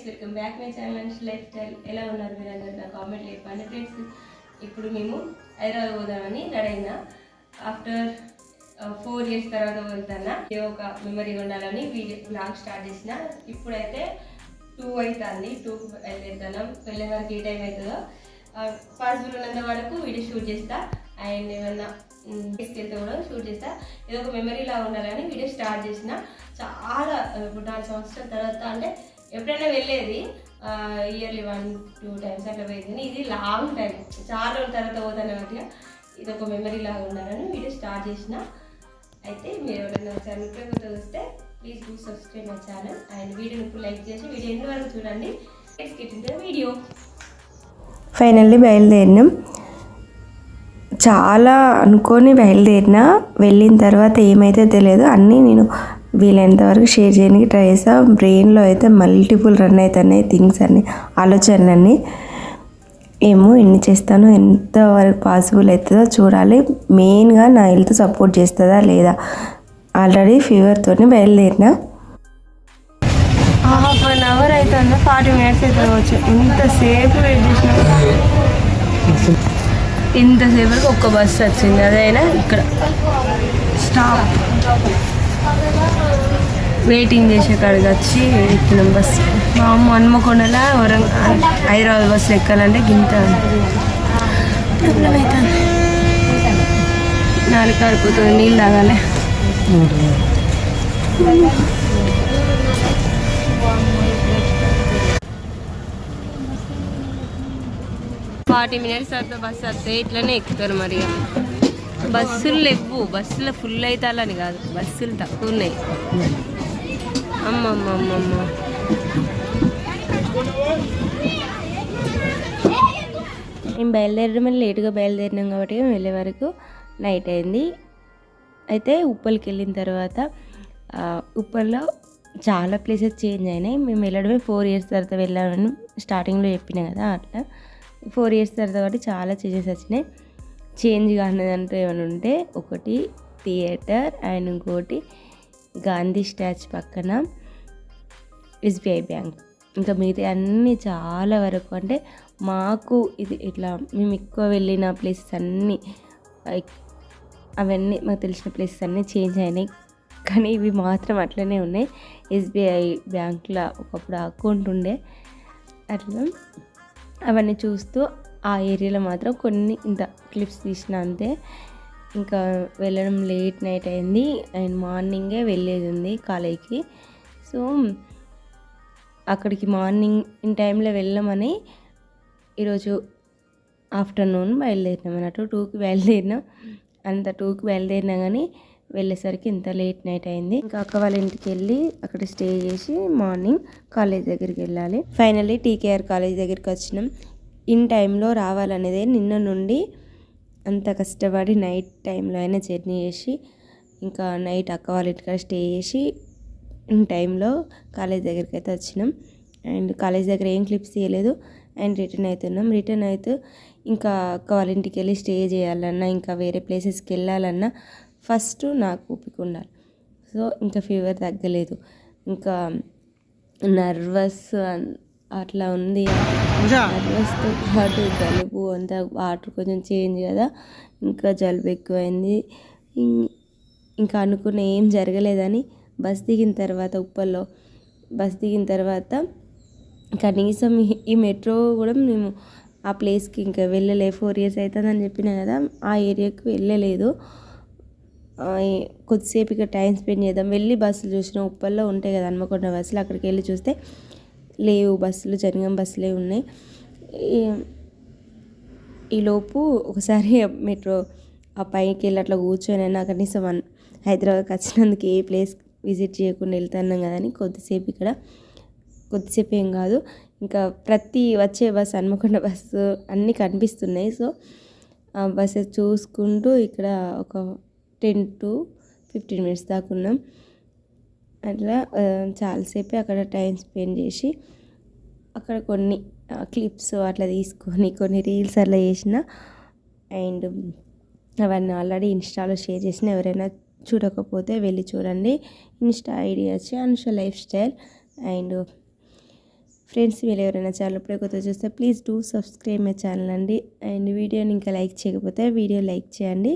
Welcome back my channel and life style. ఎలా ఉన్నారు మీరందరూ? నా కామెంట్ చెప్పండి ఫ్రెండ్స్. ఇప్పుడు మేము హైదరాబాద్ పోదామని రెడీ అయినా. ఆఫ్టర్ 4 years తర్వాత వెళ్తానా. ఇది ఒక మెమరీ ఉండాలని వీడియో బ్లాగ్ స్టార్ట్ చేసిన. ఇప్పుడైతే 2 అవుతుంది. 2కి వెళ్తాను. వెళ్ళే వరకు ఏ టైం అవుతుందో పాసిబుల్ ఉన్నంత వరకు వీడియో షూట్ చేస్తా. అండ్ ఏమన్నా తీసుకెళ్తే కూడా షూట్ చేస్తా. ఇది ఒక మెమరీ లాగా ఉండాలని వీడియో స్టార్ట్ చేసిన. చాలా ఇప్పుడు 4 సంవత్సరాల తర్వాత, అంటే ఎప్పుడైనా వెళ్ళేది ఇయర్లీ 1-2 times అట్లా పోయింది. ఇది లాంగ్ టైం, చాలా రోజుల తర్వాత పోతాను కాబట్టి ఇది ఒక మెమరీ లాగా ఉండాలని వీడియో స్టార్ట్ చేసిన. అయితే మీరు ఎవరైనా ఛానల్ కొత్త చూస్తే please do subscribe my channel and వీడియోని ఇప్పుడు లైక్ చేసి వీడియో ఎన్ని వరకు చూడండి. Let's get into the video. Finally బయలుదేరినాం. చాలా అనుకొని బయలుదేరినా. వెళ్ళిన తర్వాత ఏమైతే తెలియదు, అన్నీ నేను వీలైనంత వరకు షేర్ చేయడానికి ట్రై చేస్తాను. బ్రెయిన్లో అయితే మల్టిపుల్ రన్ అవుతున్నాయి థింగ్స్ అన్నీ, ఆలోచనలన్నీ. ఏమో ఎన్ని చేస్తానో, ఎంతవరకు పాసిబుల్ అవుతుందో చూడాలి. మెయిన్గా నా హెల్త్ సపోర్ట్ చేస్తుందా లేదా. ఆల్రెడీ ఫీవర్తో బయలుదేరినా. 1/2 hour అవుతుందా, 40 minutes అయితే వచ్చు. ఇంతసేపు వెయిట్ చేసిన. ఇంతసేపటికి ఒక్క బస్సు వచ్చింది, అదైనా ఇక్కడ స్టాప్ వెయిటింగ్ చేసే కాడికి వచ్చి ఎక్కినాం బస్సు. మా అమ్మ హన్మకొండలా హైదరాబాద్ బస్సులు ఎక్కాలంటే గింత ప్రాబ్లం అవుతుంది. 4 కారిపోతుంది, నీళ్ళు తాగాలి. 40 minutes తర్వాత బస్సు వస్తే ఇట్లనే ఎక్కుతారు. మరి బస్సులు లేవు, బస్సులు ఫుల్ అవుతాలని కాదు, బస్సులు తక్కువ ఉన్నాయి. అమ్మమ్మమ్మమ్మ, మేము బయలుదేరడం లేటుగా బయలుదేరినాం కాబట్టి వెళ్ళే వరకు నైట్ అయింది. అయితే ఉప్పల్కి వెళ్ళిన తర్వాత ఉప్పల్లో చాలా ప్లేసెస్ చేంజ్ అయినాయి. మేము వెళ్ళడమే 4 years తర్వాత వెళ్ళామని స్టార్టింగ్లో చెప్పినా కదా, అట్లా 4 years తర్వాత కాబట్టి చాలా చేంజెస్ వచ్చినాయి. చేంజ్ కానిదంటూ ఏమైనా ఉంటే ఒకటి థియేటర్ అండ్ ఇంకోటి గాంధీ స్టాచ్యూ పక్కన ఎస్బీఐ బ్యాంక్. ఇంకా మిగతా అన్నీ చాలా వరకు, అంటే మాకు ఇది ఇట్లా మేము ఎక్కువ వెళ్ళిన ప్లేసెస్ అన్నీ, అవన్నీ మాకు తెలిసిన ప్లేసెస్ అన్నీ చేంజ్ అయినాయి. కానీ ఇవి మాత్రం అట్లనే ఉన్నాయి. ఎస్బీఐ బ్యాంక్లో ఒకప్పుడు అకౌంట్ ఉండే, అట్లా అవన్నీ చూస్తూ ఆ ఏరియాలో మాత్రం కొన్ని ఇంత క్లిప్స్ తీసిన అంతే. ఇంకా వెళ్ళడం లేట్ నైట్ అయింది అండ్ మార్నింగే వెళ్ళేది ఉంది కాలేజ్కి. సో అక్కడికి మార్నింగ్ ఇన్ టైంలో వెళ్ళామని ఈరోజు ఆఫ్టర్నూన్ బయలుదేరినాం అన్నట్టు. 2కి బయలుదేరినాం. అంత 2కి బయలుదేరినా కానీ వెళ్ళేసరికి ఇంత లేట్ నైట్ అయింది. ఇంకా అక్క వాళ్ళ ఇంటికి వెళ్ళి అక్కడ స్టే చేసి మార్నింగ్ కాలేజ్ దగ్గరికి వెళ్ళాలి. ఫైనల్లీ టీకేఆర్ కాలేజ్ దగ్గరికి వచ్చినాం. ఇన్ టైంలో రావాలనేదే నిన్న నుండి అంత కష్టపడి నైట్ టైంలో అయినా జర్నీ చేసి, ఇంకా నైట్ అక్క వాళ్ళ ఇంటికాడ స్టే చేసి ఇన్ టైంలో కాలేజ్ దగ్గరికి అయితే వచ్చినాం. అండ్ కాలేజ్ దగ్గర ఏం క్లిప్స్ తీయలేదు అండ్ రిటర్న్ అవుతున్నాం. రిటర్న్ అవుతూ ఇంకా అక్క వాళ్ళ ఇంటికి వెళ్ళి స్టే చేయాలన్నా, ఇంకా వేరే ప్లేసెస్కి వెళ్ళాలన్నా ఫస్ట్ నాకు ఓపిక ఉండాలి. సో ఇంకా ఫీవర్ తగ్గలేదు, ఇంకా నర్వస్ అట్లా ఉంది. నర్వస్తో పాటు జలుబు, అంతా వాటర్ కొంచెం చేంజ్ కదా, ఇంకా జలుబు ఎక్కువైంది. ఇంకా అనుకున్న ఏం జరగలేదని బస్ దిగిన తర్వాత, ఉప్పల్లో బస్ దిగిన తర్వాత కనీసం ఈ మెట్రో కూడా మేము ఆ ప్లేస్కి ఇంకా వెళ్ళలే. 4 years అవుతుందని చెప్పినా కదా, ఆ ఏరియాకి వెళ్ళలేదు. కొద్దిసేపు ఇక టైం స్పెండ్ చేద్దాం. వెళ్ళి బస్సులు చూసిన ఉప్పల్లో ఉంటాయి కదా హన్మకొండ బస్సులు, అక్కడికి వెళ్ళి చూస్తే లేవు బస్సులు, జనగాం బస్సులే ఉన్నాయి. ఈలోపు ఒకసారి మెట్రో ఆ పైకి వెళ్ళి అట్లా కూర్చొని కనీసం హైదరాబాద్కి వచ్చినందుకు ఏ ప్లేస్ విజిట్ చేయకుండా వెళ్తున్నాం కదా అని కొద్దిసేపు ఏం కాదు, ఇంకా ప్రతి వచ్చే బస్సు హన్మకొండ బస్సు అన్నీ కనిపిస్తున్నాయి. సో ఆ బస్సెస్ చూసుకుంటూ ఇక్కడ ఒక 10-15 minutes దాకా ఉన్నాం. అట్లా చాలాసేపు అక్కడ టైం స్పెండ్ చేసి అక్కడ కొన్ని క్లిప్స్ అట్లా తీసుకొని కొన్ని రీల్స్ అట్లా చేసిన. అండ్ అవన్నీ ఆల్రెడీ ఇన్స్టాలో షేర్ చేసిన, ఎవరైనా చూడకపోతే వెళ్ళి చూడండి. ఇన్స్టా ఐడి వచ్చి Anusha life style. And friends, మీరు ఎవరైనా ఛానల్ ఇప్పుడే కొత్త చూస్తే please do subscribe my channel అండి. అండ్ వీడియోని ఇంకా లైక్ చేయకపోతే వీడియో లైక్ చేయండి.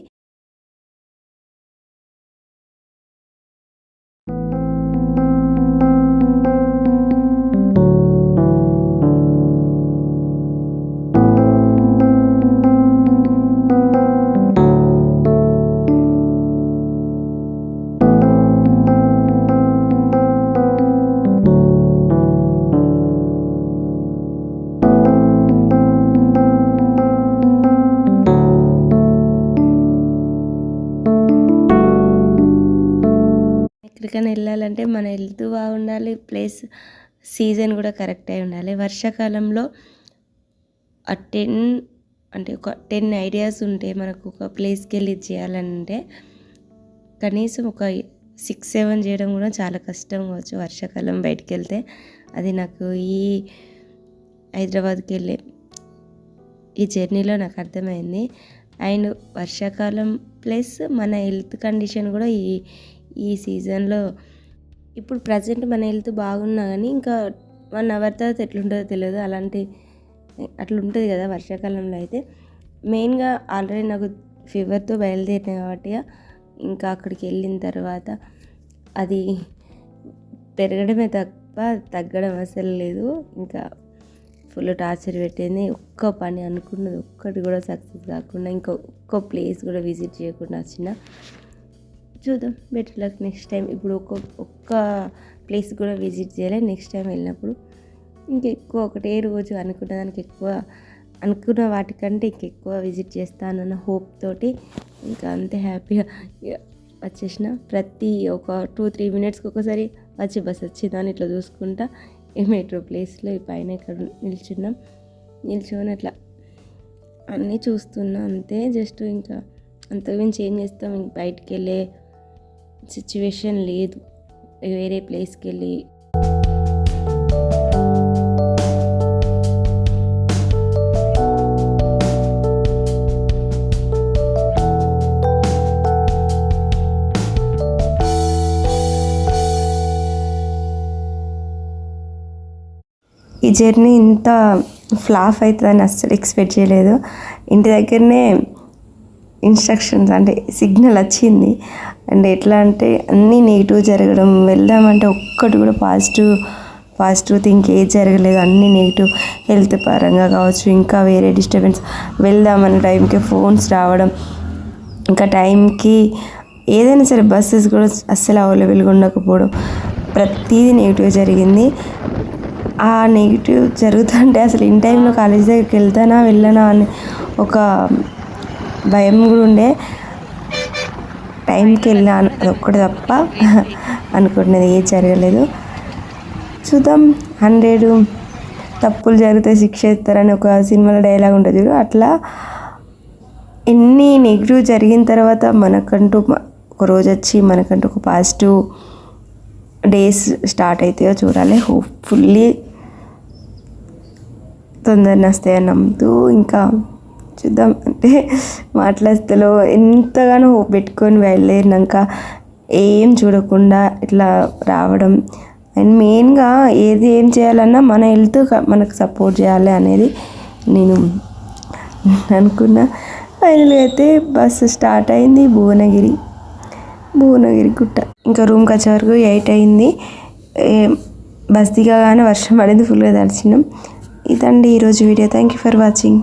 ఎక్కడికైనా వెళ్ళాలంటే మన హెల్త్ బాగుండాలి, ప్లస్ సీజన్ కూడా కరెక్ట్ అయి ఉండాలి. వర్షాకాలంలో ఆ 10 ఐడియాస్ ఉంటే మనకు ఒక ప్లేస్కి వెళ్ళి చేయాలంటే కనీసం ఒక 6-7 చేయడం కూడా చాలా కష్టం కావచ్చు వర్షాకాలం బయటికి వెళ్తే. అది నాకు ఈ హైదరాబాద్కి వెళ్ళే ఈ జర్నీలో నాకు అర్థమైంది. అండ్ వర్షాకాలం ప్లస్ మన హెల్త్ కండిషన్ కూడా ఈ సీజన్లో ఇప్పుడు ప్రజెంట్ మన హెల్త్ బాగున్నా కానీ ఇంకా 1 అవర్ తర్వాత ఎట్లుంటుందో తెలియదు. అట్లా ఉంటుంది కదా వర్షాకాలంలో. అయితే మెయిన్గా ఆల్రెడీ నాకు ఫీవర్తో బయలుదేరిన కాబట్టి ఇంకా అక్కడికి వెళ్ళిన తర్వాత అది పెరగడమే తప్ప తగ్గడం అసలు లేదు. ఇంకా ఫుల్ టార్చర్ పెట్టింది. ఒక్క పని అనుకున్నది ఒక్కటి కూడా సక్సెస్ కాకుండా, ఇంకా ఒక్క ప్లేస్ కూడా విజిట్ చేయకుండా వచ్చిన. చూద్దాం, బెటర్ లక్ నెక్స్ట్ టైం. ఇప్పుడు ఒక్క ప్లేస్ కూడా విజిట్ చేయాలి. నెక్స్ట్ టైం వెళ్ళినప్పుడు ఇంకెక్కువ, ఒకటే రోజు అనుకున్న దానికి ఎక్కువ, అనుకున్న వాటికంటే ఇంకెక్కువ విజిట్ చేస్తానన్న హోప్ తోటి ఇంకా అంతే హ్యాపీగా వచ్చేసిన. ప్రతి ఒక 2-3 మినిట్స్కి ఒకసారి వచ్చి బస్ వచ్చిందని ఇట్లా చూసుకుంటా ఈ మెట్రో ప్లేస్లో ఈ పైన ఇక్కడ నిల్చొని అట్లా అన్నీ చూస్తున్నా అంతే. జస్ట్ ఇంకా అంతకుమించి ఏం చేస్తాం, ఇంక బయటికి వెళ్ళే సిచ్యువేషన్ లేదు వేరే ప్లేస్కి వెళ్ళి. ఈ జర్నీ ఇంత ఫ్లాప్ అవుతుందని అస్సలు ఎక్స్పెక్ట్ చేయలేదు. ఇంటి దగ్గరనే ఇన్స్ట్రక్షన్స్ అంటే సిగ్నల్ వచ్చింది. అండ్ ఎట్లా అంటే అన్నీ నెగిటివ్ జరగడం, వెళ్దామంటే ఒక్కటి కూడా పాజిటివ్ థింక్ ఏది జరగలేదు. అన్నీ నెగిటివ్, హెల్త్ పరంగా కావచ్చు, ఇంకా వేరే డిస్టర్బెన్స్. వెళ్దామన్న టైంకి ఫోన్స్ రావడం, ఇంకా టైంకి ఏదైనా సరే బస్సెస్ కూడా అస్సలు అవైలబుల్గా ఉండకపోవడం, ప్రతిదీ నెగిటివ్ జరిగింది. ఆ నెగిటివ్ జరుగుతుంటే అసలు ఇన్ టైంలో కాలేజ్ దగ్గరికి వెళ్ళనా అని ఒక భయం కూడా ఉండే. టైంకి వెళ్ళినా అదొక్కటి తప్ప అనుకుంటున్నది ఏది జరగలేదు. చూద్దాం, 100 తప్పులు జరిగితే శిక్ష ఇస్తారని ఒక సినిమాలో డైలాగ్ ఉంటుంది చూడు, అట్లా ఎన్ని నెగిటివ్ జరిగిన తర్వాత మనకంటూ ఒక రోజు వచ్చి మనకంటూ ఒక పాజిటివ్ డేస్ స్టార్ట్ అవుతాయో చూడాలి. హోప్ఫుల్లీ తొందరగా వస్తాయని నమ్ముతూ ఇంకా చూద్దాం. అంటే మాట్లాస్తలో ఎంతగానో హోప్ పెట్టుకొని బయలుదేరినాక ఏం చూడకుండా ఇట్లా రావడం. అండ్ మెయిన్గా ఏం చేయాలన్నా మన హెల్త్ మనకు సపోర్ట్ చేయాలి అనేది నేను అనుకున్నా. ఫైనల్గా అయితే బస్సు స్టార్ట్ అయింది భువనగిరి గుట్ట. ఇంకా రూమ్కి వచ్చే వరకు 8 అయింది. బస్ దిగగానే వర్షం పడింది, ఫుల్గా తడిచినాం. ఇదండి ఈరోజు video. Thank you for watching.